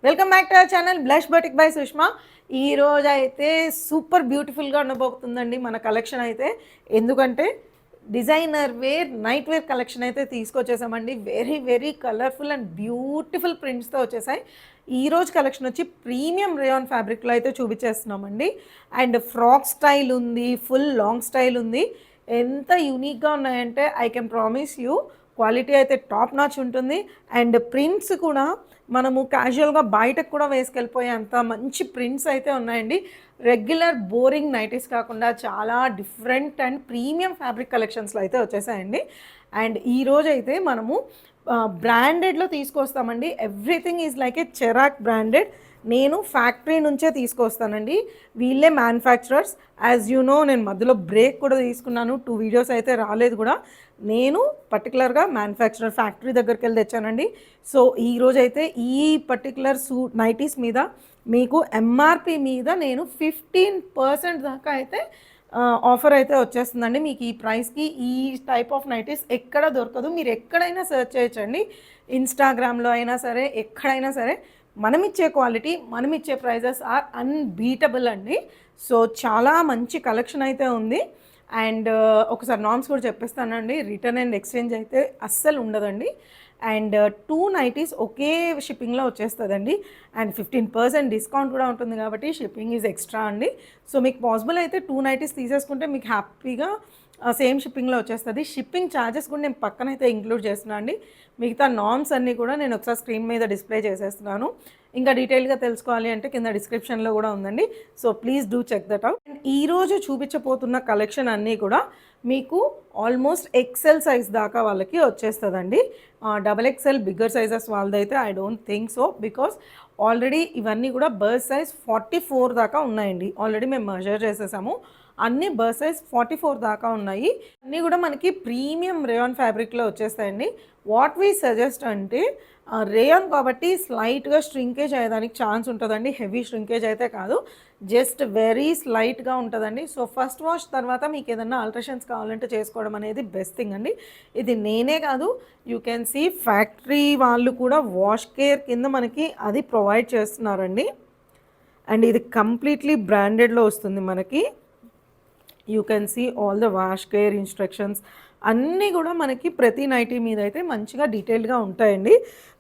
Welcome back to our channel blush batik by Sushma. ఈ రోజు అయితే సూపర్ బ్యూటిఫుల్గా ఉండబోతుందండి మన కలెక్షన్ అయితే. ఎందుకంటే designer wear night wear collection అయితే తీసుకొచ్చేసామండి. Very very colourful and beautiful ప్రింట్స్తో వచ్చేసాయి. ఈరోజు కలెక్షన్ వచ్చి ప్రీమియం రేయాన్ ఫ్యాబ్రిక్లో అయితే చూపించేస్తున్నామండి. అండ్ ఫ్రాక్ స్టైల్ ఉంది, ఫుల్ లాంగ్ స్టైల్ ఉంది. ఎంత యూనిక్గా ఉన్నాయంటే I can promise you quality అయితే టాప్ నాచ్ ఉంటుంది. అండ్ ప్రింట్స్ కూడా మనము క్యాజువల్గా బయటకు కూడా వేసుకెళ్ళిపోయేంత మంచి ప్రింట్స్ అయితే ఉన్నాయండి. రెగ్యులర్ బోరింగ్ నైటీస్ కాకుండా చాలా డిఫరెంట్ అండ్ ప్రీమియం ఫ్యాబ్రిక్ కలెక్షన్స్లో అయితే వచ్చేసాయండి. అండ్ ఈరోజు అయితే మనము బ్రాండెడ్లో తీసుకొస్తామండి. ఎవ్రీథింగ్ ఈజ్ లైక్ ఏ చెరాక్ బ్రాండెడ్. నేను ఫ్యాక్టరీ నుంచే తీసుకొస్తానండి. వీళ్ళే మ్యానుఫ్యాక్చరర్స్. యాజ్ యూ నో, నేను మధ్యలో బ్రేక్ కూడా తీసుకున్నాను, 2 వీడియోస్ అయితే రాలేదు కూడా. నేను పర్టికులర్గా మ్యానుఫ్యాక్చరర్ ఫ్యాక్టరీ దగ్గరికి వెళ్ళి తెచ్చానండి. సో ఈరోజైతే ఈ పర్టికులర్ నైటీస్ మీద మీకు ఎంఆర్పి మీద నేను 15% దాకా అయితే ఆఫర్ అయితే వచ్చేస్తుందండి. మీకు ఈ ప్రైస్కి ఈ టైప్ ఆఫ్ నైటీస్ ఎక్కడ దొరకదు. మీరు ఎక్కడైనా సెర్చ్ చేయొచ్చండి, ఇన్స్టాగ్రామ్లో అయినా సరే, ఎక్కడైనా సరే. మనమిచ్చే క్వాలిటీ, మనమిచ్చే ప్రైజెస్ ఆర్ అన్బీటబుల్ అండి. సో చాలా మంచి కలెక్షన్ అయితే ఉంది. అండ్ ఒకసారి నామ్స్ కూడా చెప్పేస్తానండి. రిటర్న్ అండ్ ఎక్స్చేంజ్ అయితే అస్సలు ఉండదండి. అండ్ 2 నైటీస్ ఒకే షిప్పింగ్లో వచ్చేస్తుందండి. అండ్ 15% డిస్కౌంట్ కూడా ఉంటుంది కాబట్టి షిప్పింగ్ ఈజ్ ఎక్స్ట్రా అండి. సో మీకు పాసిబుల్ అయితే 2 నైటీస్ తీసేసుకుంటే మీకు హ్యాపీగా సేమ్ షిప్పింగ్లో వచ్చేస్తుంది. షిప్పింగ్ ఛార్జెస్ కూడా నేను పక్కనైతే ఇంక్లూడ్ చేస్తున్నాను అండి. మిగతా నామ్స్ అన్నీ కూడా నేను ఒకసారి స్క్రీన్ మీద డిస్ప్లే చేసేస్తున్నాను. ఇంకా డీటెయిల్గా తెలుసుకోవాలి అంటే కింద డిస్క్రిప్షన్లో కూడా ఉందండి. So please do check that out. And ఈరోజు చూపించబోతున్న కలెక్షన్ అన్నీ కూడా మీకు ఆల్మోస్ట్ ఎక్సెల్ సైజ్ దాకా వాళ్ళకి వచ్చేస్తుందండి. XXL బిగ్గర్ సైజెస్ వాళ్ళదైతే I don't think so, because already ఇవన్నీ కూడా బర్త్ సైజ్ 44 దాకా ఉన్నాయండి. ఆల్రెడీ మేము మెజర్ చేసేసాము. అన్ని బర్త్ సైజ్ 44 దాకా ఉన్నాయి. అన్నీ కూడా మనకి ప్రీమియం రేయాన్ ఫ్యాబ్రిక్లో వచ్చేస్తాయండి. వాట్ వీ సజెస్ట్ అంటే రేయాన్ కాబట్టి స్లైట్గా స్ట్రింకేజ్ అయ్యేదానికి ఛాన్స్ ఉంటుందండి. హెవీ స్ట్రింకేజ్ అయితే కాదు, జస్ట్ వెరీ స్లైట్గా ఉంటుందండి. సో ఫస్ట్ వాష్ తర్వాత మీకు ఏదైనా ఆల్ట్రేషన్స్ కావాలంటే చేసుకోవడం అనేది బెస్ట్ థింగ్ అండి. ఇది నేనే కాదు, యూ కెన్ సీ ఫ్యాక్టరీ వాళ్ళు కూడా వాష్ కేర్ కింద మనకి అది ప్రొవైడ్ చేస్తున్నారండి. అండ్ ఇది కంప్లీట్లీ బ్రాండెడ్లో వస్తుంది మనకి. You can see all the wash care instructions అన్నీ కూడా మనకి ప్రతి నైటీ మీద అయితే మంచిగా డీటెయిల్డ్గా ఉంటాయండి.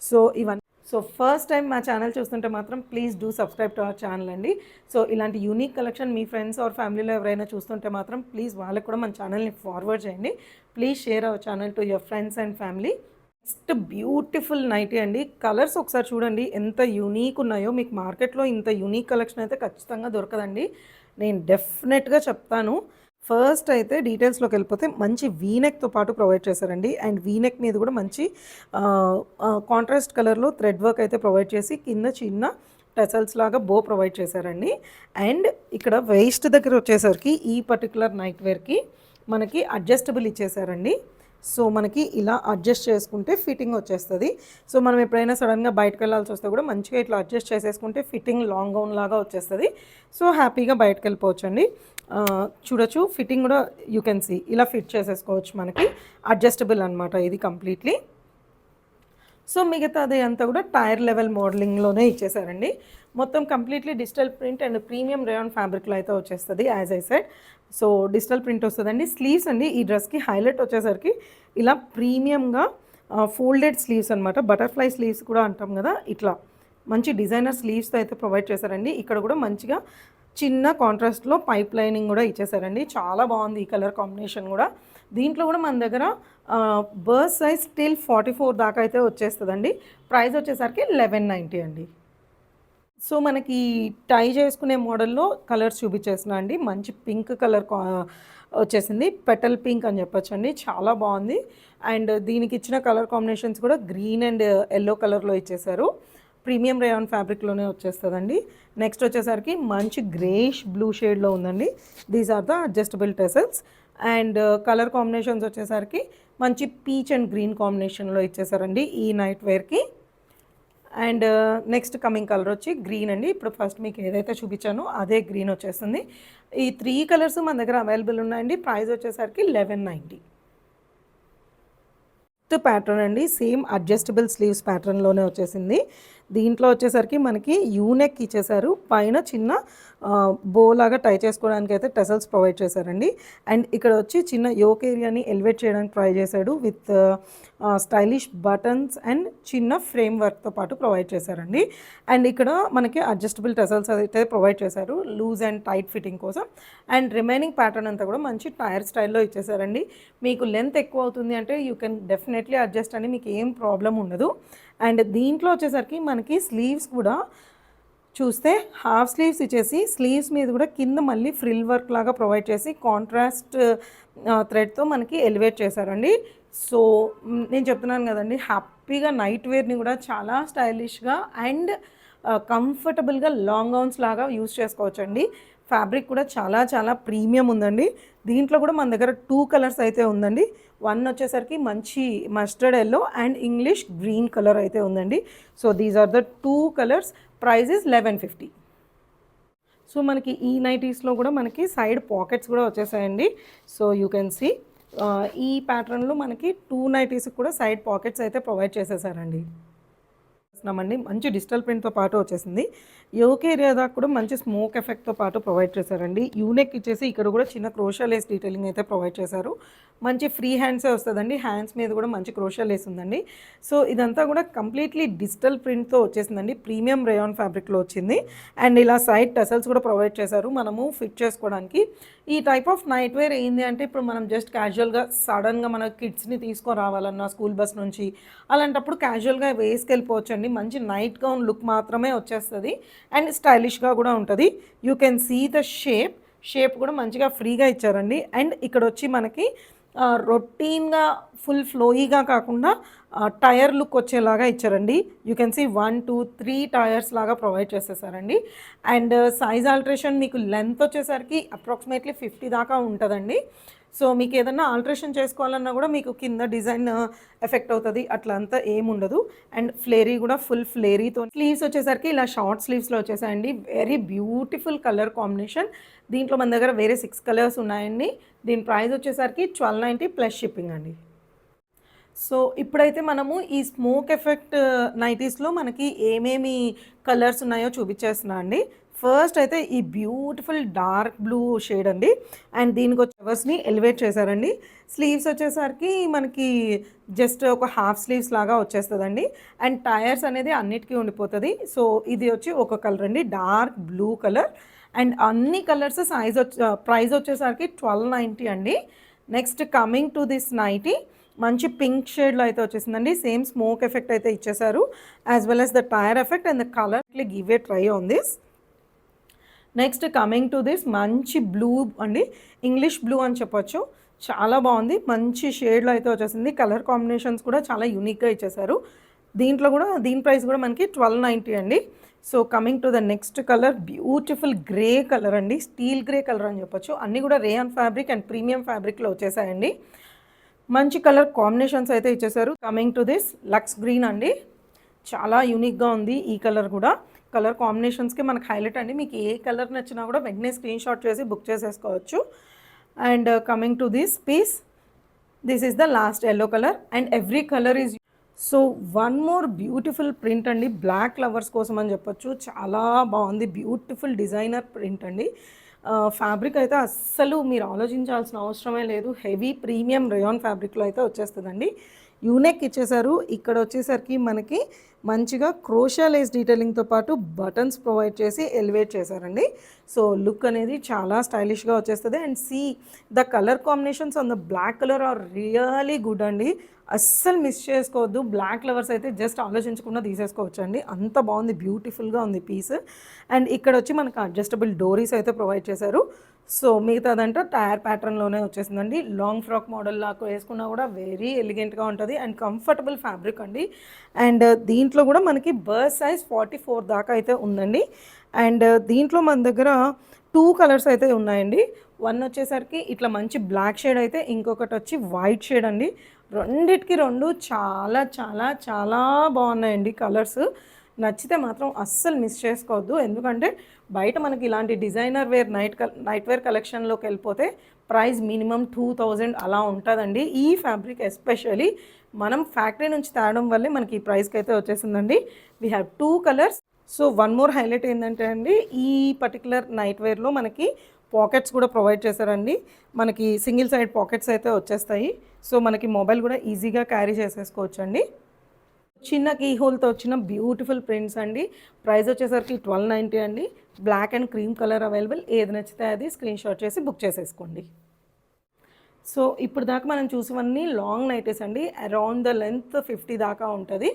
సో ఇవన్నీ. సో ఫస్ట్ టైం మా ఛానల్ చూస్తుంటే మాత్రం please do subscribe to our channel అండి. సో ఇలాంటి యూనిక్ కలెక్షన్ మీ ఫ్రెండ్స్ ఆర్ ఫ్యామిలీలో ఎవరైనా చూస్తుంటే మాత్రం ప్లీజ్ వాళ్ళకి కూడా మన ఛానల్ని ఫార్వర్డ్ చేయండి. Please share our channel to your friends and family. Next beautiful nightie అండి. కలర్స్ ఒకసారి చూడండి ఎంత యూనిక్ ఉన్నాయో. మీకు మార్కెట్లో ఇంత యూనిక్ కలెక్షన్ అయితే ఖచ్చితంగా దొరకదండి, నేను డెఫినెట్గా చెప్తాను. ఫస్ట్ అయితే డీటెయిల్స్లోకి వెళ్ళిపోతే మంచి వీనెక్తో పాటు ప్రొవైడ్ చేశారండి. అండ్ వీనెక్ మీద కూడా మంచి కాంట్రాస్ట్ కలర్లో థ్రెడ్ వర్క్ అయితే ప్రొవైడ్ చేసి కింద చిన్న టెసల్స్ లాగా బో ప్రొవైడ్ చేశారండి. అండ్ ఇక్కడ వేస్ట్ దగ్గర వచ్చేసరికి ఈ పర్టికులర్ నైట్ వేర్కి మనకి అడ్జస్టబుల్ ఇచ్చేసారండి. సో మనకి ఇలా అడ్జస్ట్ చేసుకుంటే ఫిట్టింగ్ వచ్చేస్తుంది. సో మనం ఎప్పుడైనా సడన్గా బయటకు వెళ్ళాల్సి వస్తే కూడా మంచిగా ఇట్లా అడ్జస్ట్ చేసేసుకుంటే ఫిట్టింగ్ లాంగ్ గౌన్ లాగా వచ్చేస్తుంది. సో హ్యాపీగా బయటకు వెళ్ళిపోవచ్చు అండి. చూడొచ్చు, ఫిట్టింగ్ కూడా యూ కెన్ సీ ఇలా ఫిట్ చేసేసుకోవచ్చు. మనకి అడ్జస్టబుల్ అనమాట ఇది కంప్లీట్లీ. సో మిగతాది అంతా కూడా టైర్ లెవెల్ మోడలింగ్లోనే ఇచ్చేసారండి. మొత్తం completely digital print and premium rayon ఫ్యాబ్రిక్లో అయితే వచ్చేస్తుంది. As I said, so digital print వస్తుందండి. స్లీవ్స్ అండి, ఈ డ్రెస్కి హైలైట్ వచ్చేసరికి ఇలా ప్రీమియంగా ఫోల్డెడ్ స్లీవ్స్ అనమాట. బటర్ఫ్లై స్లీవ్స్ కూడా అంటాం కదా, ఇట్లా మంచి డిజైనర్ స్లీవ్స్తో అయితే ప్రొవైడ్ చేశారండి. ఇక్కడ కూడా మంచిగా చిన్న కాంట్రాస్ట్లో పైప్ లైనింగ్ కూడా ఇచ్చేసారండి. చాలా బాగుంది ఈ కలర్ కాంబినేషన్ కూడా. దీంట్లో కూడా మన దగ్గర బర్త్ సైజ్ స్టిల్ 44 దాకా అయితే వచ్చేస్తుందండి. ప్రైస్ వచ్చేసరికి 1190 అండి. సో మనకి టై చేసుకునే మోడల్లో కలర్స్ చూపించేస్తున్నా అండి. మంచి పింక్ కలర్ వచ్చేసింది, పెటల్ పింక్ అని చెప్పొచ్చండి. చాలా బాగుంది. అండ్ దీనికి ఇచ్చిన కలర్ కాంబినేషన్స్ కూడా గ్రీన్ అండ్ ఎల్లో కలర్లో ఇచ్చేసారు. ప్రీమియం రేయాన్ ఫ్యాబ్రిక్లోనే వచ్చేస్తుందండి. నెక్స్ట్ వచ్చేసరికి మంచి గ్రేష్ బ్లూ షేడ్లో ఉందండి. These are the adjustable tassels. And colour combinations వచ్చేసరికి మంచి పీచ్ అండ్ గ్రీన్ కాంబినేషన్లో ఇచ్చేసారండి ఈ నైట్ వేర్కి. అండ్ నెక్స్ట్ కమింగ్ కలర్ వచ్చి గ్రీన్ అండి. ఇప్పుడు ఫస్ట్ మీకు ఏదైతే చూపించానో అదే గ్రీన్ వచ్చేస్తుంది. ఈ 3 కలర్స్ మన దగ్గర అవైలబుల్ ఉన్నాయండి. ప్రైస్ వచ్చేసరికి 1190. ప్యాటర్న్ అండి, సేమ్ అడ్జస్టబుల్ స్లీవ్స్ ప్యాటర్న్లోనే వచ్చేసింది. దీంట్లో వచ్చేసరికి మనకి యూనెక్ ఇచ్చేసారు, పైన చిన్న బో లాగా టై చేసుకోవడానికి అయితే టెసల్స్ ప్రొవైడ్ చేశారండి. అండ్ ఇక్కడ వచ్చి చిన్న యోక్ ఏరియాని ఎలివేట్ చేయడానికి ట్రై చేశాడు విత్ స్టైలిష్ బటన్స్ అండ్ చిన్న ఫ్రేమ్ వర్క్తో పాటు ప్రొవైడ్ చేశారండి. అండ్ ఇక్కడ మనకి అడ్జస్టబుల్ టెసల్స్ అయితే ప్రొవైడ్ చేశారు లూజ్ అండ్ టైట్ ఫిట్టింగ్ కోసం. అండ్ రిమైనింగ్ ప్యాటర్న్ అంతా కూడా మంచి టైర్ స్టైల్లో ఇచ్చేసారండి. మీకు లెంత్ ఎక్కువ అవుతుంది అంటే యూ కెన్ డెఫినెట్లీ అడ్జస్ట్ అని మీకు ఏం ప్రాబ్లం ఉండదు. అండ్ దీంట్లో వచ్చేసరికి మనకి స్లీవ్స్ కూడా చూస్తే హాఫ్ స్లీవ్స్ ఇచ్చేసి స్లీవ్స్ మీద కూడా కింద మళ్ళీ ఫ్రిల్ వర్క్ లాగా ప్రొవైడ్ చేసి కాంట్రాస్ట్ థ్రెడ్తో మనకి ఎలివేట్ చేశారండి. సో నేను చెప్తున్నాను కదండి, హ్యాపీగా నైట్ వేర్ని కూడా చాలా స్టైలిష్గా అండ్ కంఫర్టబుల్గా లాంగ్ గౌన్స్ లాగా యూస్ చేసుకోవచ్చండి. ఫ్యాబ్రిక్ కూడా చాలా చాలా ప్రీమియం ఉందండి. దీంట్లో కూడా మన దగ్గర 2 కలర్స్ అయితే ఉందండి. వన్ వచ్చేసరికి మంచి mustard yellow and English green colour అయితే ఉందండి. So these are the 2 colours. Price is 1150. So మనకి ఈ నైటీస్లో కూడా మనకి సైడ్ పాకెట్స్ కూడా వచ్చేసాయండి. సో యూ కెన్ సీ ఈ ప్యాటర్న్లో మనకి 2 నైటీస్కి కూడా సైడ్ పాకెట్స్ అయితే ప్రొవైడ్ చేసేసారండి. మంచి డిజిటల్ ప్రింట్తో పాటు వచ్చేసింది. యోక్ ఏరియా దాకా కూడా మంచి స్మోక్ ఎఫెక్ట్తో పాటు ప్రొవైడ్ చేశారండి. యూనెక్ ఇచ్చేసి ఇక్కడ కూడా చిన్న క్రోషా లేస్ డీటెయిలింగ్ అయితే ప్రొవైడ్ చేశారు. మంచి ఫ్రీ హ్యాండ్సే వస్తుందండి, హ్యాండ్స్ మీద కూడా మంచి క్రోషా లేస్ ఉందండి. సో ఇదంతా కూడా కంప్లీట్లీ డిజిటల్ ప్రింట్తో వచ్చేసిందండి, ప్రీమియం రేయాన్ ఫ్యాబ్రిక్లో వచ్చింది. అండ్ ఇలా సైడ్ టసల్స్ కూడా ప్రొవైడ్ చేశారు మనము ఫిట్ చేసుకోవడానికి. ఈ టైప్ ఆఫ్ నైట్ వేర్ ఏంది అంటే ఇప్పుడు మనం జస్ట్ క్యాజువల్గా సడన్గా మన కిడ్స్ని తీసుకొని రావాలన్నా స్కూల్ బస్ నుంచి, అలాంటప్పుడు క్యాజువల్గా వేసుకెళ్ళిపోవచ్చండి. మంచి నైట్ గౌన్ లుక్ మాత్రమే వచ్చేస్తుంది అండ్ స్టైలిష్గా కూడా ఉంటుంది. You can see the shape కూడా మంచిగా ఫ్రీగా ఇచ్చారండి. అండ్ ఇక్కడ వచ్చి మనకి రొటీన్గా ఫుల్ ఫ్లోయిగా కాకుండా టైర్ లుక్ వచ్చేలాగా ఇచ్చారండి. యూ కెన్ సీ 1 2 3 టైర్స్ లాగా ప్రొవైడ్ చేసేసారండి. అండ్ సైజ్ ఆల్ట్రేషన్ మీకు లెంత్ వచ్చేసరికి అప్రాక్సిమేట్లీ 50 దాకా ఉంటుందండి. సో మీకు ఏదన్నా ఆల్ట్రేషన్ చేసుకోవాలన్నా కూడా మీకు కింద డిజైన్ ఎఫెక్ట్ అవుతుంది, అట్లా అంతా ఏముండదు. అండ్ ఫ్లేరీ కూడా ఫుల్ ఫ్లేరీతో. స్లీవ్స్ వచ్చేసరికి ఇలా షార్ట్ స్లీవ్స్లో వచ్చేసాయండి. Very beautiful colour combination. దీంట్లో మన దగ్గర వేరే 6 కలర్స్ ఉన్నాయండి. దీని ప్రైస్ వచ్చేసరికి 1290 ప్లస్ షిప్పింగ్ అండి. సో ఇప్పుడైతే మనము ఈ స్మోక్ ఎఫెక్ట్ నైటీస్లో మనకి ఏమేమి కలర్స్ ఉన్నాయో చూపించేస్తున్నా అండి. ఫస్ట్ అయితే ఈ బ్యూటిఫుల్ డార్క్ బ్లూ షేడ్ అండి. అండ్ దీనికి వచ్చే ఫ్లవర్స్ని ఎలివేట్ చేశారండి. స్లీవ్స్ వచ్చేసరికి మనకి జస్ట్ ఒక హాఫ్ స్లీవ్స్ లాగా వచ్చేస్తుందండి. అండ్ టైర్స్ అనేది అన్నిటికీ ఉండిపోతుంది. సో ఇది వచ్చి ఒక కలర్ అండి, డార్క్ బ్లూ కలర్. అండ్ అన్ని కలర్స్ ప్రైస్ వచ్చేసరికి 1290 అండి. Next coming to this nighty మంచి పింక్ షేడ్లో అయితే వచ్చేసిందండి. సేమ్ స్మోక్ ఎఫెక్ట్ అయితే ఇచ్చేసారు, as well as the tier effect and the colour give a try on this. Next coming to this మంచి బ్లూ అండి, ఇంగ్లీష్ బ్లూ అని చెప్పొచ్చు. చాలా బాగుంది, మంచి షేడ్లో అయితే వచ్చేసింది. కలర్ కాంబినేషన్స్ కూడా చాలా యూనిక్గా ఇచ్చేసారు. దీంట్లో కూడా దీని ప్రైస్ కూడా మనకి 1290 అండి. So coming to the next colour, beautiful grey colour అండి, స్టీల్ గ్రే కలర్ అని చెప్పొచ్చు. అన్నీ కూడా రేయాన్ ఫ్యాబ్రిక్ అండ్ ప్రీమియం ఫ్యాబ్రిక్లో వచ్చేసాయండి. మంచి కలర్ కాంబినేషన్స్ అయితే ఇచ్చేసారు. Coming to this lux green అండి, చాలా యూనిక్గా ఉంది ఈ కలర్ కూడా. కలర్ కాంబినేషన్స్కి మనకు హైలైట్ అండి. మీకు ఏ కలర్ నచ్చినా కూడా వెంటనే స్క్రీన్ షాట్ చేసి బుక్ చేసేసుకోవచ్చు. And coming to this piece, this is the last yellow colour and every colour is. So one more beautiful print అండి, బ్లాక్ లవర్స్ కోసం అని చెప్పొచ్చు. చాలా బాగుంది, బ్యూటిఫుల్ డిజైనర్ ప్రింట్ అండి. ఫ్యాబ్రిక్ అయితే అస్సలు మీరు ఆలోచించాల్సిన అవసరమే లేదు. హెవీ ప్రీమియం రేయాన్ ఫ్యాబ్రిక్లో అయితే వచ్చేస్తుందండి. యూనెక్ ఇచ్చేసారు. ఇక్కడ వచ్చేసరికి మనకి మంచిగా క్రోషా లేస్ డీటెయిలింగ్తో పాటు బటన్స్ ప్రొవైడ్ చేసి ఎలివేట్ చేశారండి. సో లుక్ అనేది చాలా స్టైలిష్గా వచ్చేస్తుంది. And see the colour combinations on the black colour are really good అండి. అస్సలు మిస్ చేసుకోవద్దు. బ్లాక్ లవర్స్ అయితే జస్ట్ ఆలోచించకుండా తీసేసుకోవచ్చు అండి, అంత బాగుంది, బ్యూటిఫుల్గా ఉంది పీస్. అండ్ ఇక్కడ వచ్చి మనకు అడ్జస్టబుల్ డోరీస్ అయితే ప్రొవైడ్ చేశారు. సో మిగతాదంటే టైర్ ప్యాటర్న్లోనే వచ్చేసిందండి. లాంగ్ ఫ్రాక్ మోడల్ లాగా వేసుకున్నా కూడా వెరీ ఎలిగెంట్గా ఉంటుంది అండ్ కంఫర్టబుల్ ఫ్యాబ్రిక్ అండి. అండ్ దీంట్లో కూడా మనకి బర్త్ సైజ్ 44 దాకా అయితే ఉందండి. అండ్ దీంట్లో మన దగ్గర 2 కలర్స్ అయితే ఉన్నాయండి. వన్ వచ్చేసరికి ఇట్లా మంచి బ్లాక్ షేడ్ అయితే, ఇంకొకటి వచ్చి వైట్ షేడ్ అండి. రెండిటికి రెండు చాలా చాలా చాలా బాగున్నాయండి కలర్స్. నచ్చితే మాత్రం అస్సలు మిస్ చేసుకోవద్దు. ఎందుకంటే బయట మనకి ఇలాంటి డిజైనర్ వేర్ నైట్ వేర్ కలెక్షన్లోకి వెళ్ళిపోతే ప్రైస్ మినిమం 2000 అలా ఉంటుందండి. ఈ ఫ్యాబ్రిక్ ఎస్పెషలీ మనం ఫ్యాక్టరీ నుంచి తేవడం వల్లే మనకి ఈ ప్రైస్కి అయితే వచ్చేసిందండి. We have 2 colours. So one more highlight ఏంటంటే అండి, ఈ పర్టికులర్ నైట్ వేర్లో మనకి పాకెట్స్ కూడా ప్రొవైడ్ చేశారండి. మనకి సింగిల్ సైడ్ పాకెట్స్ అయితే వచ్చేస్తాయి. సో మనకి మొబైల్ కూడా ఈజీగా క్యారీ చేసేసుకోవచ్చు అండి. చిన్న కీ హోల్తో వచ్చిన బ్యూటిఫుల్ ప్రింట్స్ అండి. ప్రైస్ వచ్చేసరికి 1290 అండి. Black and cream colour available. ఏది నచ్చితే అది స్క్రీన్ షాట్ చేసి బుక్ చేసేసుకోండి. సో ఇప్పుడు దాకా మనం చూసివన్నీ లాంగ్ నైటీస్ అండి. అరౌండ్ ద లెంత్ 50 దాకా ఉంటుంది.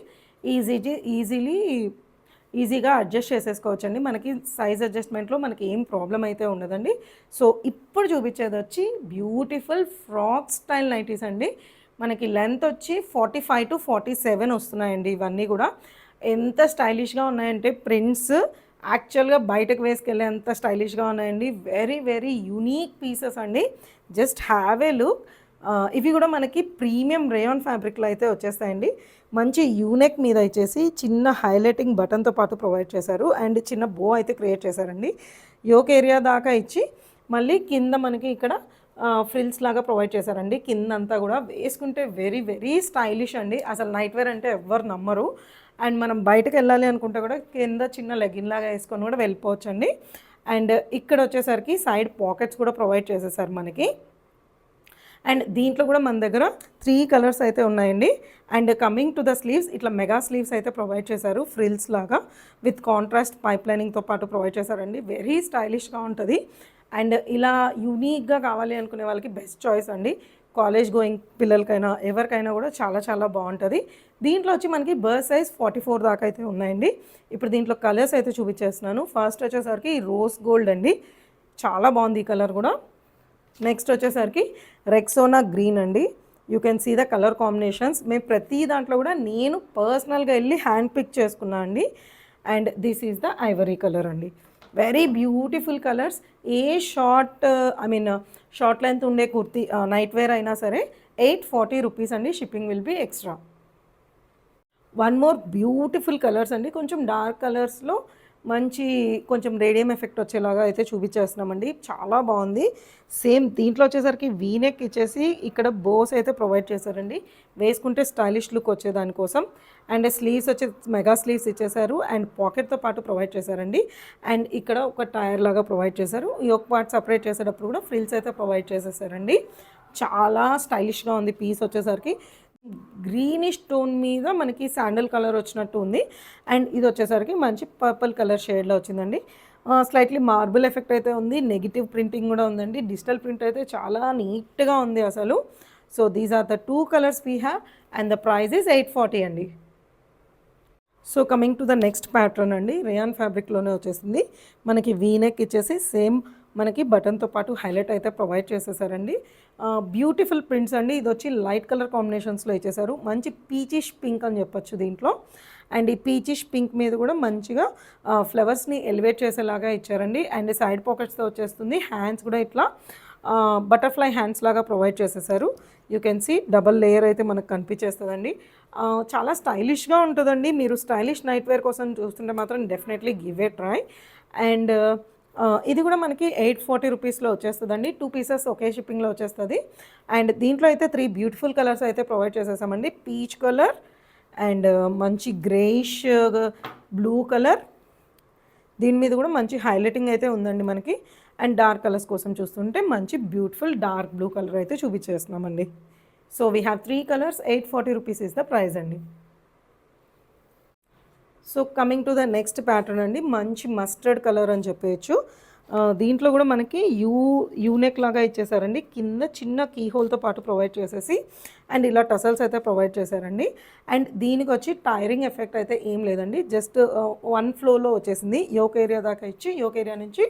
ఈజీగా అడ్జస్ట్ చేసేసుకోవచ్చండి. మనకి సైజ్ అడ్జస్ట్మెంట్లో మనకి ఏం ప్రాబ్లం అయితే ఉండదండి. సో ఇప్పుడు చూపించేది వచ్చి బ్యూటిఫుల్ ఫ్రాక్ స్టైల్ నైటీస్ అండి. మనకి లెంత్ వచ్చి 45 to 47 వస్తున్నాయండి. ఇవన్నీ కూడా ఎంత స్టైలిష్గా ఉన్నాయంటే ప్రింట్స్ యాక్చువల్గా బయటకు వేసుకెళ్ళే అంత స్టైలిష్గా ఉన్నాయండి. వెరీ వెరీ యూనిక్ పీసెస్ అండి. Just have a look. ఇవి కూడా మనకి ప్రీమియం రేయాన్ ఫ్యాబ్రిక్లో అయితే వచ్చేస్తాయండి. మంచి యూనెక్ మీద వచ్చేసి చిన్న హైలైటింగ్ బటన్తో పాటు ప్రొవైడ్ చేశారు. అండ్ చిన్న బో అయితే క్రియేట్ చేశారండి. యోక్ ఏరియా దాకా ఇచ్చి మళ్ళీ కింద మనకి ఇక్కడ ఫ్రిల్స్ లాగా ప్రొవైడ్ చేశారండి. కింద అంతా కూడా వేసుకుంటే వెరీ వెరీ స్టైలిష్ అండి. అసలు నైట్ వేర్ అంటే ఎవ్వరు నమ్మరు. అండ్ మనం బయటకు వెళ్ళాలి అనుకుంటే కూడా కింద చిన్న లెగిన్ లాగా వేసుకొని కూడా వెళ్ళిపోవచ్చు అండి. అండ్ ఇక్కడ వచ్చేసరికి సైడ్ పాకెట్స్ కూడా ప్రొవైడ్ చేసేసారు మనకి. అండ్ దీంట్లో కూడా మన దగ్గర 3 కలర్స్ అయితే ఉన్నాయండి. And coming to the sleeves, ఇట్లా మెగా స్లీవ్స్ అయితే ప్రొవైడ్ చేశారు ఫ్రిల్స్ లాగా విత్ కాంట్రాస్ట్ పైప్ లైనింగ్తో పాటు ప్రొవైడ్ చేశారండి. వెరీ స్టైలిష్గా ఉంటుంది. అండ్ ఇలా యూనిక్గా కావాలి అనుకునే వాళ్ళకి బెస్ట్ చాయిస్ అండి. కాలేజ్ గోయింగ్ పిల్లలకైనా ఎవరికైనా కూడా చాలా చాలా బాగుంటుంది. దీంట్లో వచ్చి మనకి బర్త్ సైజ్ 44 దాకా అయితే ఉన్నాయండి. ఇప్పుడు దీంట్లో కలర్స్ అయితే చూపించేస్తున్నాను. ఫస్ట్ వచ్చేసరికి రోజ్ గోల్డ్ అండి, చాలా బాగుంది ఈ కలర్ కూడా. నెక్స్ట్ వచ్చేసరికి రెక్సోనా గ్రీన్ అండి. You can see the colour combinations. మేము ప్రతి దాంట్లో కూడా నేను పర్సనల్గా వెళ్ళి హ్యాండ్ పిక్ చేసుకున్నా అండి. And this is the ivory colour అండి. Very beautiful colours. A short length ఉండే కుర్తీ నైట్ వేర్ అయినా సరే 840 రూపీస్ అండి. Shipping will be extra. One more beautiful colours అండి. కొంచెం డార్క్ కలర్స్లో మంచి కొంచెం రేడియం ఎఫెక్ట్ వచ్చేలాగా అయితే చూపించేస్తున్నామండి. చాలా బాగుంది. సేమ్ దీంట్లో వచ్చేసరికి వీనెక్ ఇచ్చేసి ఇక్కడ బోస్ అయితే ప్రొవైడ్ చేశారండి. వేసుకుంటే స్టైలిష్ లుక్ వచ్చేదానికోసం. అండ్ స్లీవ్స్ వచ్చి మెగా స్లీవ్స్ ఇచ్చేసారు. అండ్ పాకెట్తో పాటు ప్రొవైడ్ చేశారండి. అండ్ ఇక్కడ ఒక టైర్ లాగా ప్రొవైడ్ చేశారు. ఈ ఒక పార్ట్ సపరేట్ చేసేటప్పుడు కూడా ఫ్రిల్స్ అయితే ప్రొవైడ్ చేసేసారండి. చాలా స్టైలిష్గా ఉంది పీస్ వచ్చేసరికి. గ్రీనిష్ టోన్ మీద మనకి శాండల్ కలర్ వచ్చినట్టు ఉంది. అండ్ ఇది వచ్చేసరికి మంచి పర్పుల్ కలర్ షేడ్లో వచ్చిందండి. స్లైట్లీ మార్బుల్ ఎఫెక్ట్ అయితే ఉంది. నెగిటివ్ ప్రింటింగ్ కూడా ఉందండి. డిజిటల్ ప్రింట్ అయితే చాలా నీట్గా ఉంది అసలు. So these are the 2 colours we have and the price is 840 అండి. So coming to the next pattern అండి. రేయాన్ ఫ్యాబ్రిక్లోనే వచ్చేసింది. మనకి వీనెక్ ఇచ్చేసి సేమ్ మనకి బటన్తో పాటు హైలైట్ అయితే ప్రొవైడ్ చేసేసారండి. బ్యూటిఫుల్ ప్రింట్స్ అండి. ఇది వచ్చి లైట్ కలర్ కాంబినేషన్స్లో ఇచ్చేసారు. మంచి పీచిష్ పింక్ అని చెప్పొచ్చు దీంట్లో. అండ్ ఈ పీచిష్ పింక్ మీద కూడా మంచిగా ఫ్లవర్స్ని ఎలివేట్ చేసేలాగా ఇచ్చారండి. అండ్ సైడ్ పాకెట్స్తో వచ్చేస్తుంది. హ్యాండ్స్ కూడా ఇట్లా బటర్ఫ్లై హ్యాండ్స్ లాగా ప్రొవైడ్ చేసేసారు. You can see double layer అయితే మనకు కనిపించేస్తుందండి. చాలా స్టైలిష్గా ఉంటుందండి. మీరు స్టైలిష్ నైట్ వేర్ కోసం చూస్తుంటే మాత్రం definitely give a try. And ఇది కూడా మనకి 840 రూపీస్లో వచ్చేస్తుందండి. 2 పీసెస్ ఒకే షిప్పింగ్లో వచ్చేస్తుంది. అండ్ దీంట్లో అయితే 3 బ్యూటిఫుల్ కలర్స్ అయితే ప్రొవైడ్ చేసేసామండి. పీచ్ కలర్ అండ్ మంచి గ్రేయిష్ బ్లూ కలర్. దీని మీద కూడా మంచి హైలైటింగ్ అయితే ఉందండి మనకి. అండ్ డార్క్ కలర్స్ కోసం చూస్తుంటే మంచి బ్యూటిఫుల్ డార్క్ బ్లూ కలర్ అయితే చూపించేస్తున్నామండి. So we have 3 colours. 840 rupees is the price అండి. So coming to the next pattern అండి. మంచి మస్టర్డ్ కలర్ అని చెప్పవచ్చు. దీంట్లో కూడా మనకి యూనెక్ లాగా ఇచ్చేసారండి. కింద చిన్న కీ హోల్తో పాటు ప్రొవైడ్ చేసేసి అండ్ ఇలా టసల్స్ అయితే ప్రొవైడ్ చేశారండి. అండ్ దీనికి వచ్చి టైరింగ్ ఎఫెక్ట్ అయితే ఏం లేదండి. జస్ట్ 1 ఫ్లోలో వచ్చేసింది. యోక్ ఏరియా దాకా ఇచ్చి యోక్ ఏరియా నుంచి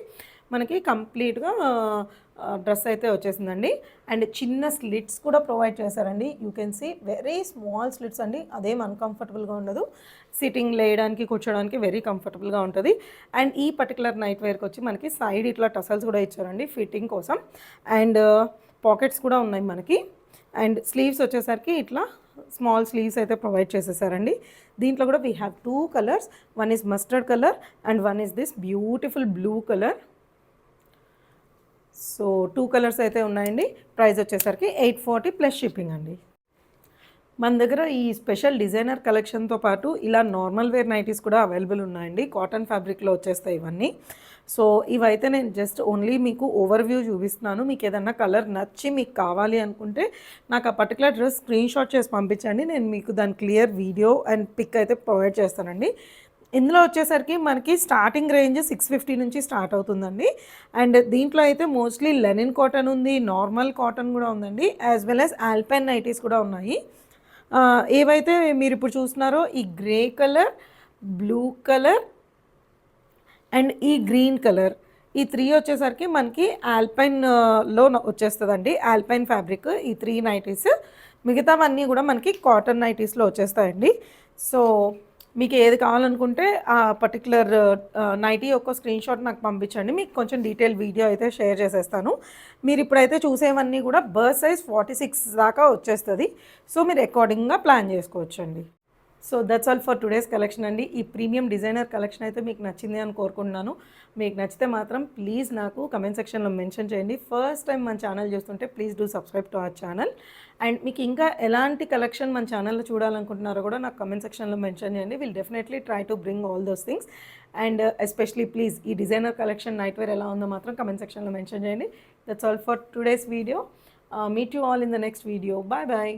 మనకి కంప్లీట్గా డ్రెస్ అయితే వచ్చేసిందండి. అండ్ చిన్న స్లిట్స్ కూడా ప్రొవైడ్ చేశారండి. You can see very small slits అండి. అదేం అన్కంఫర్టబుల్గా ఉండదు. సిట్టింగ్ లేయడానికి కూర్చోడానికి వెరీ కంఫర్టబుల్గా ఉంటుంది. అండ్ ఈ పర్టికులర్ నైట్ వేర్కి వచ్చి మనకి సైడ్ ఇట్లా టసల్స్ కూడా ఇచ్చారండి ఫిట్టింగ్ కోసం. అండ్ పాకెట్స్ కూడా ఉన్నాయి మనకి. అండ్ స్లీవ్స్ వచ్చేసరికి ఇట్లా స్మాల్ స్లీవ్స్ అయితే ప్రొవైడ్ చేసేసారండి. దీంట్లో కూడా we have 2 colours. One is mustard colour and one is this beautiful blue colour. So 2 colours అయితే ఉన్నాయండి. ప్రైస్ వచ్చేసరికి 840 ప్లస్ షిప్పింగ్ అండి. మన దగ్గర ఈ స్పెషల్ డిజైనర్ కలెక్షన్తో పాటు ఇలా నార్మల్ వేర్ నైటీస్ కూడా అవైలబుల్ ఉన్నాయండి. కాటన్ ఫ్యాబ్రిక్లో వచ్చేస్తాయి ఇవన్నీ. సో ఇవైతే నేను జస్ట్ ఓన్లీ మీకు ఓవర్వ్యూ చూపిస్తున్నాను. మీకు ఏదన్నా కలర్ నచ్చి మీకు కావాలి అనుకుంటే నాకు ఆ పర్టికులర్ డ్రెస్ స్క్రీన్ షాట్ చేసి పంపించండి. నేను మీకు దాని క్లియర్ వీడియో అండ్ పిక్ అయితే ప్రొవైడ్ చేస్తానండి. ఇందులో వచ్చేసరికి మనకి స్టార్టింగ్ రేంజ్ 650 నుంచి స్టార్ట్ అవుతుందండి. అండ్ దీంట్లో అయితే మోస్ట్లీ లెనిన్ కాటన్ ఉంది, నార్మల్ కాటన్ కూడా ఉందండి, as well as alpine nighties కూడా ఉన్నాయి. ఏవైతే మీరు ఇప్పుడు చూస్తున్నారో ఈ grey colour, blue colour and ఈ గ్రీన్ కలర్, ఈ 3 వచ్చేసరికి మనకి ఆల్పైన్లో వచ్చేస్తుందండి. ఆల్పైన్ ఫ్యాబ్రిక్ ఈ 3 నైటీస్. మిగతావన్నీ కూడా మనకి కాటన్ నైటీస్లో వచ్చేస్తాయండి. సో మీకు ఏది కావాలనుకుంటే ఆ పర్టికులర్ నైటీ యొక్క స్క్రీన్ షాట్ నాకు పంపించండి. మీకు కొంచెం డీటెయిల్ వీడియో అయితే షేర్ చేసేస్తాను. మీరు ఇప్పుడైతే చూసేవన్నీ కూడా బర్త్ సైజ్ 46 దాకా వచ్చేస్తుంది. సో మీరు అకార్డింగ్గా ప్లాన్ చేసుకోవచ్చండి. So that's all for today's collection అండి. ఈ ప్రీమియం డిజైనర్ కలెక్షన్ అయితే మీకు నచ్చింది అని కోరుకుంటున్నాను. మీకు నచ్చితే మాత్రం ప్లీజ్ నాకు కమెంట్ సెక్షన్లో మెన్షన్ చేయండి. ఫస్ట్ టైం మన ఛానల్ చూస్తుంటే please do subscribe to our channel. And మీకు ఇంకా ఎలాంటి కలెక్షన్ మన ఛానల్లో చూడాలనుకుంటున్నారో కూడా నాకు కమెంట్ సెక్షన్లో మెన్షన్ చేయండి. Will definitely try to bring all those things. And especially please ఈ డిజైనర్ కలెక్షన్ నైట్ వేర్ ఎలా ఉందో మాత్రం కమెంట్ సెక్షన్లో మెన్షన్ చేయండి. That's all for today's video. Meet you all in the next video. Bye bye.